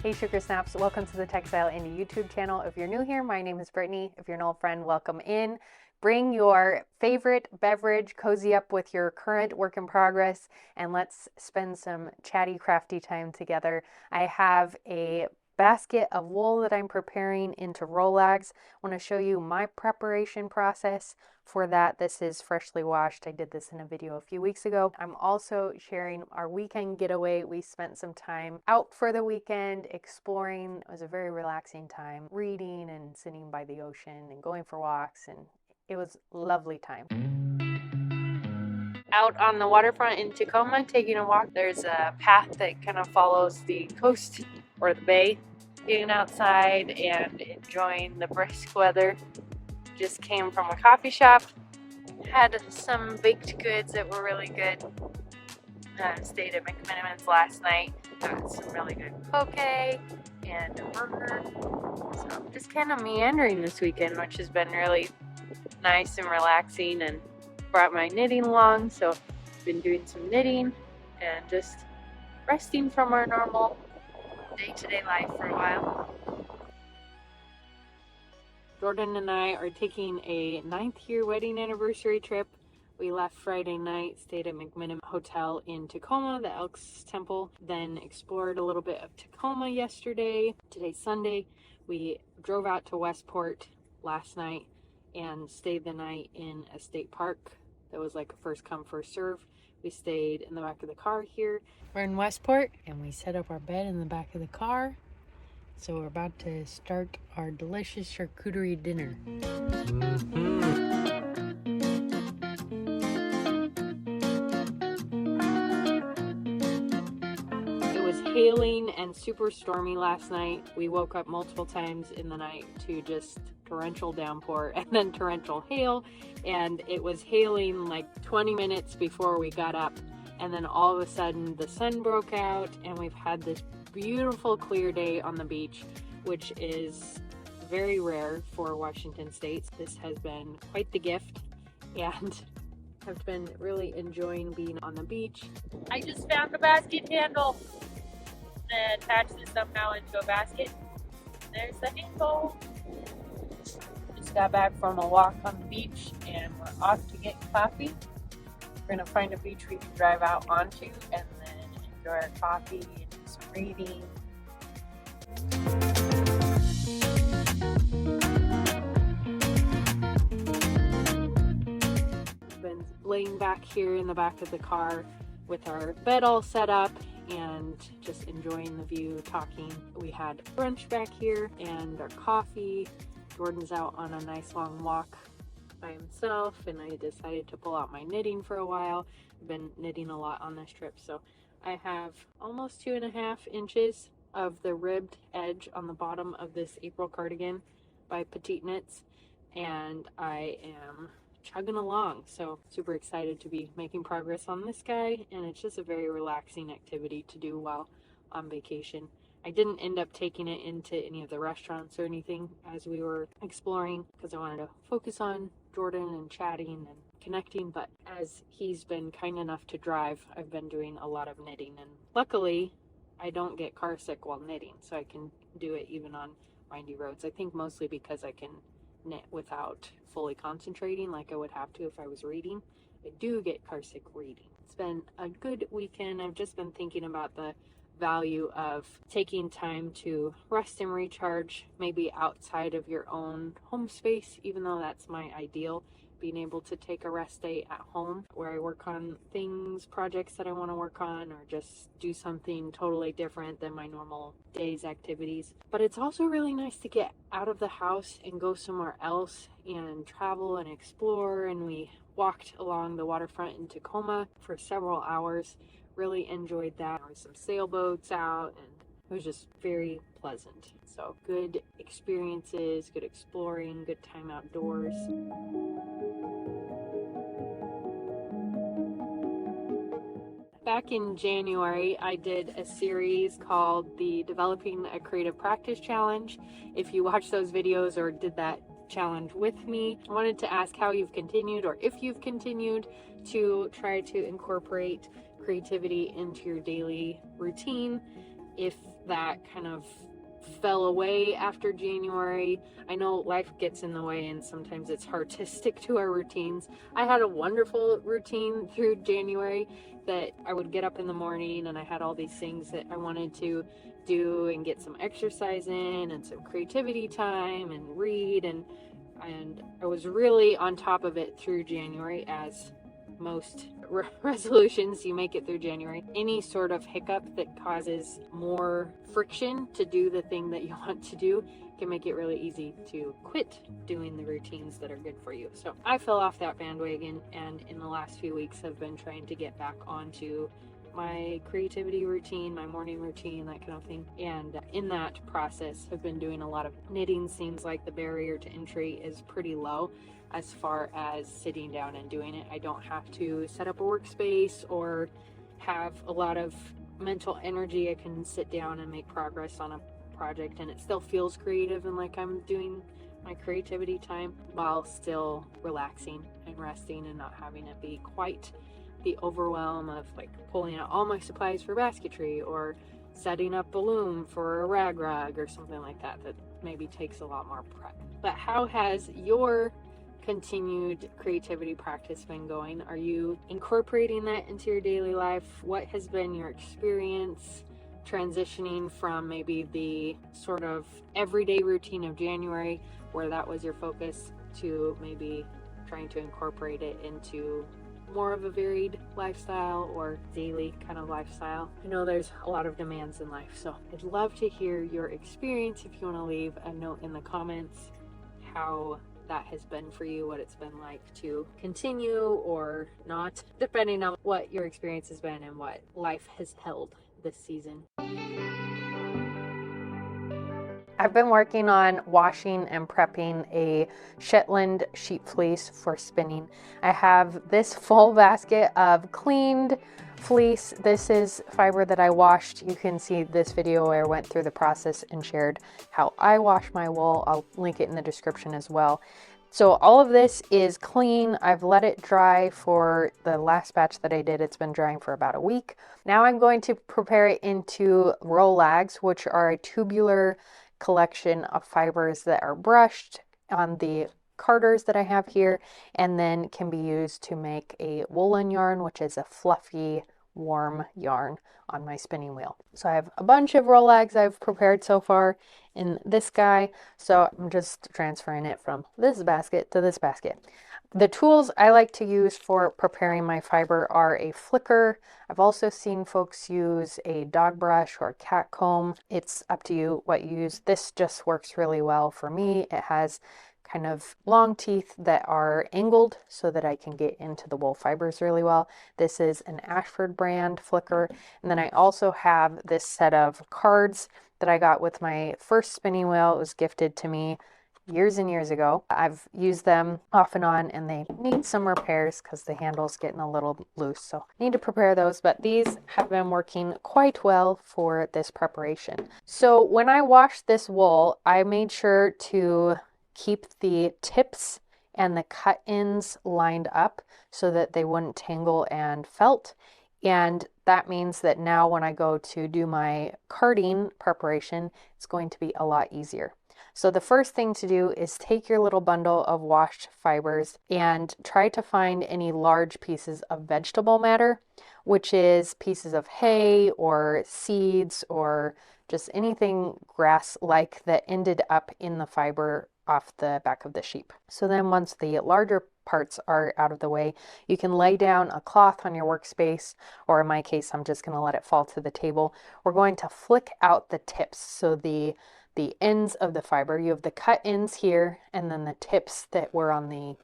Hey Sugar Snaps, welcome to the Textile Indie YouTube channel. If you're new here, my name is Brittany. If you're an old friend, welcome in. Bring your favorite beverage, cozy up with your current work in progress, and let's spend some chatty, crafty time together. I have a basket of wool that I'm preparing into rollags. I want to show you my preparation process for that. This is freshly washed. I did this in a video a few weeks ago. I'm also sharing our weekend getaway. We spent some time out for the weekend exploring. It was a very relaxing time, reading and sitting by the ocean and going for walks, and it was a lovely time. Out on the waterfront in Tacoma, taking a walk. There's a path that kind of follows the coast or the bay. Getting outside and enjoying the brisk weather. Just came from a coffee shop. Had some baked goods that were really good. Stayed at McMiniman's last night. Got some really good poke and a burger. So just kind of meandering this weekend, which has been really nice and relaxing, and brought my knitting along. So been doing some knitting and just resting from our normal day-to-day life for a while. Jordan and I are taking a 9th year wedding anniversary trip. We left Friday night, stayed at McMiniman Hotel in Tacoma, the Elks Temple, then explored a little bit of Tacoma yesterday. Today's Sunday. We drove out to Westport last night and stayed the night in a state park that was like a first come, first serve. We stayed in the back of the car here. We're in Westport and we set up our bed in the back of the car. So we're about to start our delicious charcuterie dinner. It was hailing and super stormy last night. We woke up multiple times in the night to just torrential downpour and then torrential hail, and it was hailing like 20 minutes before we got up, and then all of a sudden the sun broke out and we've had this beautiful clear day on the beach, which is very rare for Washington State. This has been quite the gift, and I've been really enjoying being on the beach. I just found a basket handle and attached it somehow into a basket. There's the handle. Just got back from a walk on the beach and we're off to get coffee. We're gonna find a beach we can drive out onto and then enjoy our coffee and do some reading. We've been laying back here in the back of the car with our bed all set up and just enjoying the view, talking. We had brunch back here and our coffee. Jordan's out on a nice long walk by himself, and I decided to pull out my knitting for a while. I've been knitting a lot on this trip, so I have almost 2.5 inches of the ribbed edge on the bottom of this April cardigan by Petite Knits, and I am chugging along. So super excited to be making progress on this guy, and it's just a very relaxing activity to do while on vacation. I didn't end up taking it into any of the restaurants or anything as we were exploring because I wanted to focus on Jordan and chatting and connecting, but as he's been kind enough to drive, I've been doing a lot of knitting, and luckily I don't get car sick while knitting, so I can do it even on windy roads. I think mostly because I can knit without fully concentrating like I would have to if I was reading. I do get car sick reading. It's been a good weekend. I've just been thinking about the value of taking time to rest and recharge, maybe outside of your own home space, even though that's my ideal, being able to take a rest day at home where I work on things, projects that I want to work on, or just do something totally different than my normal day's activities. But it's also really nice to get out of the house and go somewhere else and travel and explore, and we walked along the waterfront in Tacoma for several hours. Really enjoyed that. There were some sailboats out and it was just very pleasant. So good experiences, good exploring, good time outdoors. Back in January, I did a series called the Developing a Creative Practice Challenge. If you watched those videos or did that challenge with me, I wanted to ask how you've continued, or if you've continued to try to incorporate creativity into your daily routine. If that kind of fell away after January. I know life gets in the way and sometimes it's hard to stick to our routines. I had a wonderful routine through January that I would get up in the morning and I had all these things that I wanted to do and get some exercise in and some creativity time and read, and I was really on top of it through January, as most resolutions you make it through January. Any sort of hiccup that causes more friction to do the thing that you want to do can make it really easy to quit doing the routines that are good for you. So I fell off that bandwagon, and in the last few weeks have been trying to get back onto my creativity routine, my morning routine, that kind of thing. And in that process, I've been doing a lot of knitting. Seems like the barrier to entry is pretty low as far as sitting down and doing it. I don't have to set up a workspace or have a lot of mental energy. I can sit down and make progress on a project, and it still feels creative and like I'm doing my creativity time while still relaxing and resting and not having it be quite the overwhelm of like pulling out all my supplies for basketry or setting up a loom for a rag or something like that maybe takes a lot more prep. But how has your continued creativity practice been going? Are you incorporating that into your daily life? What has been your experience transitioning from maybe the sort of everyday routine of January, where that was your focus, to maybe trying to incorporate it into more of a varied lifestyle or daily kind of lifestyle? I know there's a lot of demands in life, so I'd love to hear your experience. If you want to leave a note in the comments how that has been for you, what it's been like to continue or not, depending on what your experience has been and what life has held this season. I've been working on washing and prepping a Shetland sheep fleece for spinning. I have this full basket of cleaned fleece. This is fiber that I washed. You can see this video where I went through the process and shared how I wash my wool. I'll link it in the description as well. So all of this is clean. I've let it dry for the last batch that I did. It's been drying for about a week. Now I'm going to prepare it into rollags, which are a tubular collection of fibers that are brushed on the carders that I have here, and then can be used to make a woolen yarn, which is a fluffy, warm yarn on my spinning wheel. So I have a bunch of rollags I've prepared so far in this guy, so I'm just transferring it from this basket to this basket. The tools I like to use for preparing my fiber are a flicker. I've also seen folks use a dog brush or cat comb. It's up to you what you use. This just works really well for me. It has kind of long teeth that are angled so that I can get into the wool fibers really well. This is an Ashford brand flicker. And then I also have this set of cards that I got with my first spinning wheel. It was gifted to me years and years ago. I've used them off and on, and they need some repairs because the handle's getting a little loose, so I need to prepare those, but these have been working quite well for this preparation. So when I washed this wool, I made sure to keep the tips and the cut ends lined up so that they wouldn't tangle and felt. And that means that now when I go to do my carding preparation, it's going to be a lot easier. So the first thing to do is take your little bundle of washed fibers and try to find any large pieces of vegetable matter, which is pieces of hay or seeds or just anything grass-like that ended up in the fiber off the back of the sheep. So then once the larger parts are out of the way, you can lay down a cloth on your workspace, or in my case, I'm just going to let it fall to the table. We're going to flick out the tips. So the ends of the fiber, you have the cut ends here, and then the tips that were on the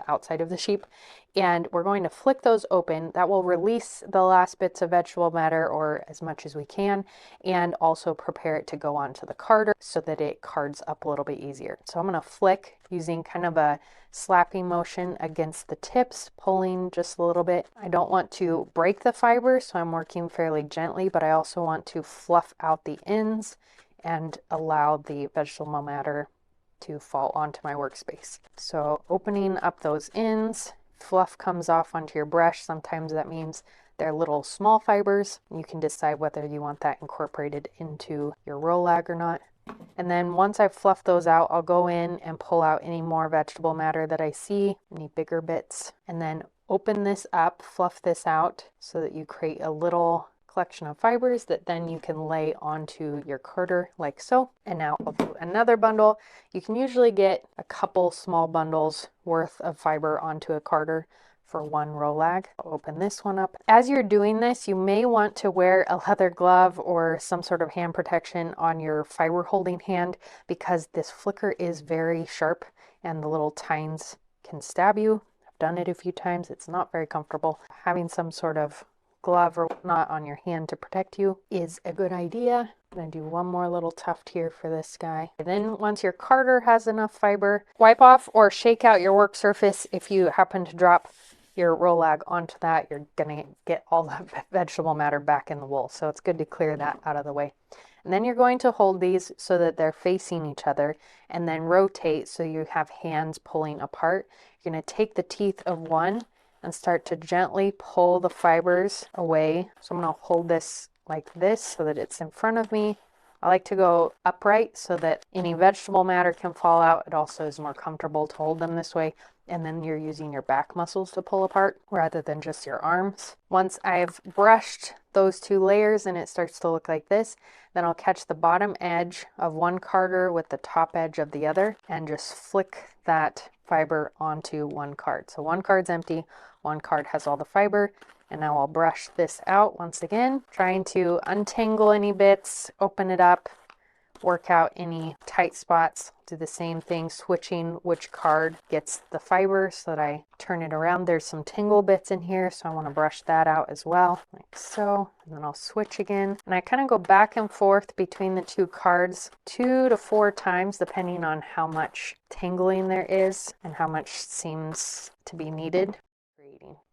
outside of the sheep. And we're going to flick those open. That will release the last bits of vegetable matter, or as much as we can, and also prepare it to go onto the carder so that it cards up a little bit easier. So I'm going to flick using kind of a slapping motion against the tips, pulling just a little bit. I don't want to break the fiber, so I'm working fairly gently, but I also want to fluff out the ends and allow the vegetable matter to fall onto my workspace. So opening up those ends, fluff comes off onto your brush. Sometimes that means They're little small fibers. You can decide whether you want that incorporated into your rolag or not. And then once I've fluffed those out, I'll go in and pull out any more vegetable matter that I see, any bigger bits, and then open this up, fluff this out so that you create a little collection of fibers that then you can lay onto your carder like so. And now I'll do another bundle. You can usually get a couple small bundles worth of fiber onto a carder for one rolag. I'll open this one up. As you're doing this, you may want to wear a leather glove or some sort of hand protection on your fiber holding hand because this flicker is very sharp and the little tines can stab you. I've done it a few times. It's not very comfortable. Having some sort of glove or whatnot on your hand to protect you is a good idea. I'm going to do one more little tuft here for this guy. And then once your carder has enough fiber, wipe off or shake out your work surface. If you happen to drop your rolag onto that, you're going to get all the vegetable matter back in the wool. So it's good to clear that out of the way. And then you're going to hold these so that they're facing each other and then rotate so you have hands pulling apart. You're going to take the teeth of one and start to gently pull the fibers away. So I'm going to hold this like this so that it's in front of me. I like to go upright so that any vegetable matter can fall out. It also is more comfortable to hold them this way. And then you're using your back muscles to pull apart rather than just your arms. Once I've brushed those two layers and it starts to look like this, then I'll catch the bottom edge of one carder with the top edge of the other and just flick that fiber onto one card. So one card's empty, one card has all the fiber. And now I'll brush this out once again, trying to untangle any bits, open it up, work out any tight spots. Do the same thing, switching which card gets the fiber so that I turn it around. There's some tingle bits in here, so I want to brush that out as well, like so. And then I'll switch again. And I kind of go back and forth between the two cards 2 to 4 times, depending on how much tangling there is and how much seems to be needed.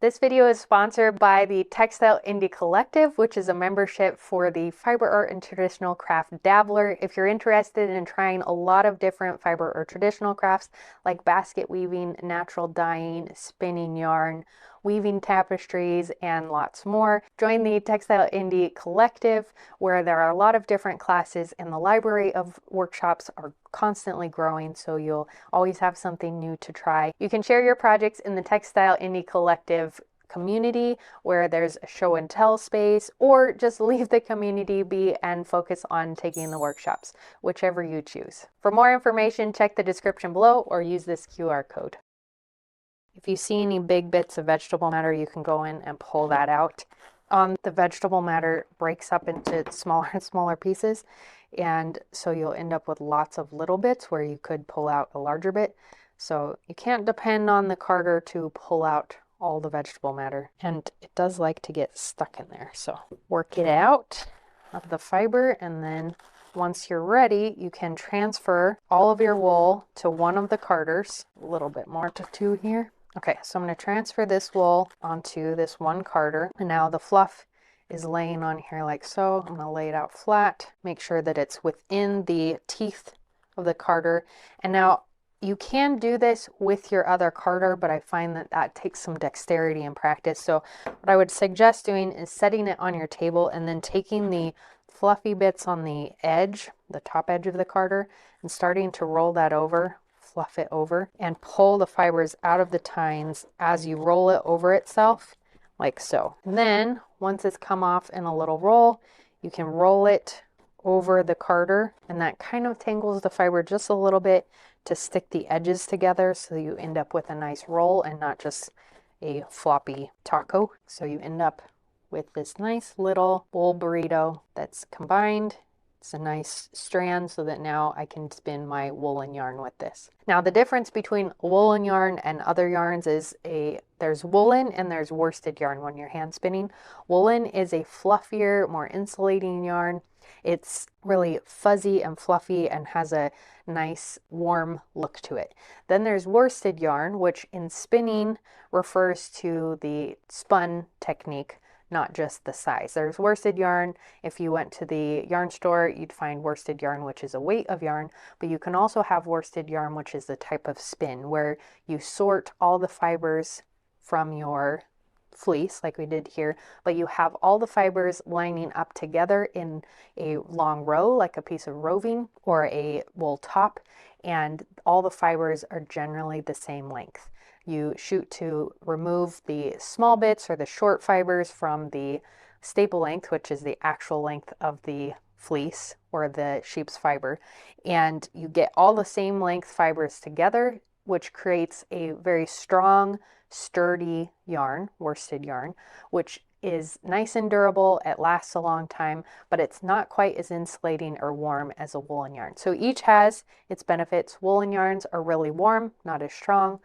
This video is sponsored by the Textile Indie Collective, which is a membership for the fiber art and traditional craft dabbler. If you're interested in trying a lot of different fiber or traditional crafts like basket weaving, natural dyeing, spinning yarn, weaving tapestries, and lots more, join the Textile Indie Collective, where there are a lot of different classes and the library of workshops are constantly growing, so you'll always have something new to try. You can share your projects in the Textile Indie Collective community where there's a show and tell space, or just leave the community be and focus on taking the workshops, whichever you choose. For more information, check the description below or use this QR code. If you see any big bits of vegetable matter, you can go in and pull that out. The vegetable matter breaks up into smaller and smaller pieces, and so you'll end up with lots of little bits where you could pull out a larger bit. So you can't depend on the carder to pull out all the vegetable matter, and it does like to get stuck in there. So work it out of the fiber, and then once you're ready, you can transfer all of your wool to one of the carders. A little bit more to do here. Okay, so I'm going to transfer this wool onto this one carder, and now the fluff is laying on here like so. I'm going to lay it out flat, make sure that it's within the teeth of the carder. And now you can do this with your other carder, but I find that that takes some dexterity and practice. So what I would suggest doing is setting it on your table and then taking the fluffy bits on the edge, the top edge of the carder, and starting to roll that over, fluff it over, and pull the fibers out of the tines as you roll it over itself, like so. And then once it's come off in a little roll, you can roll it over the carder, and that kind of tangles the fiber just a little bit to stick the edges together so you end up with a nice roll and not just a floppy taco. So you end up with this nice little wool burrito that's combined. It's a nice strand so that now I can spin my woolen yarn with this. Now the difference between woolen yarn and other yarns is there's woolen and there's worsted yarn when you're hand spinning. Woolen is a fluffier, more insulating yarn. It's really fuzzy and fluffy and has a nice warm look to it. Then there's worsted yarn, which in spinning refers to the spun technique, not just the size. There's worsted yarn. If you went to the yarn store, you'd find worsted yarn, which is a weight of yarn, but you can also have worsted yarn, which is the type of spin where you sort all the fibers from your fleece like we did here, but you have all the fibers lining up together in a long row, like a piece of roving or a wool top, and all the fibers are generally the same length. You shoot to remove the small bits or the short fibers from the staple length, which is the actual length of the fleece or the sheep's fiber, and you get all the same length fibers together, which creates a very strong, sturdy yarn, worsted yarn, which is nice and durable. It lasts a long time, but it's not quite as insulating or warm as a woolen yarn. So each has its benefits. Woolen yarns are really warm, not as strong.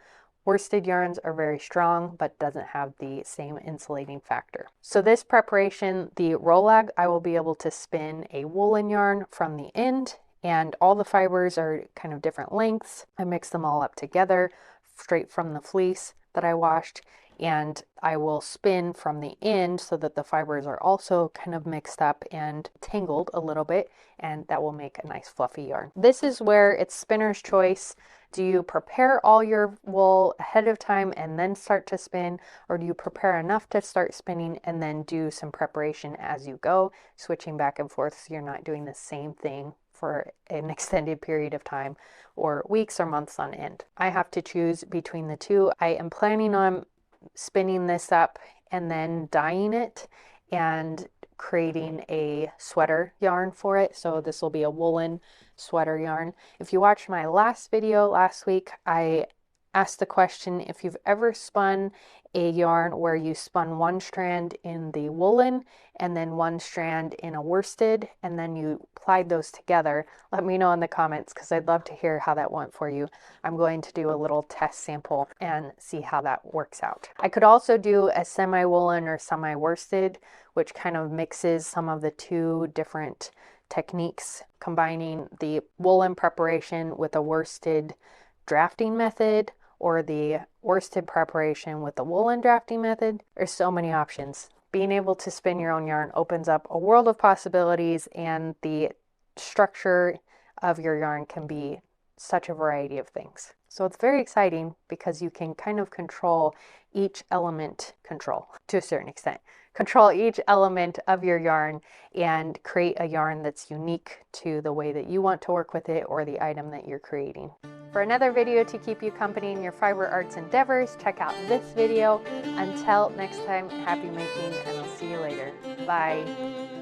Worsted yarns are very strong, but doesn't have the same insulating factor. So this preparation, the rolag, I will be able to spin a woolen yarn from the end, and all the fibers are kind of different lengths. I mix them all up together straight from the fleece that I washed, and I will spin from the end so that the fibers are also kind of mixed up and tangled a little bit, and that will make a nice fluffy yarn. This is where it's spinner's choice. Do you prepare all your wool ahead of time and then start to spin, or do you prepare enough to start spinning and then do some preparation as you go, switching back and forth so you're not doing the same thing for an extended period of time or weeks or months on end? I have to choose between the two. I am planning on spinning this up and then dyeing it and creating a sweater yarn for it. So this will be a woolen sweater yarn. If you watched my last video last week, I asked the question if you've ever spun a yarn where you spun one strand in the woolen and then one strand in a worsted, and then you plied those together. Let me know in the comments because I'd love to hear how that went for you. I'm going to do a little test sample and see how that works out. I could also do a semi-woolen or semi-worsted, which kind of mixes some of the two different techniques, combining the woolen preparation with a worsted drafting method or the worsted preparation with the woolen drafting method. There's so many options. Being able to spin your own yarn opens up a world of possibilities, and the structure of your yarn can be such a variety of things. So it's very exciting because you can kind of control each element, to a certain extent, control each element of your yarn and create a yarn that's unique to the way that you want to work with it or the item that you're creating. For another video to keep you company in your fiber arts endeavors, check out this video. Until next time, happy making, and I'll see you later. Bye.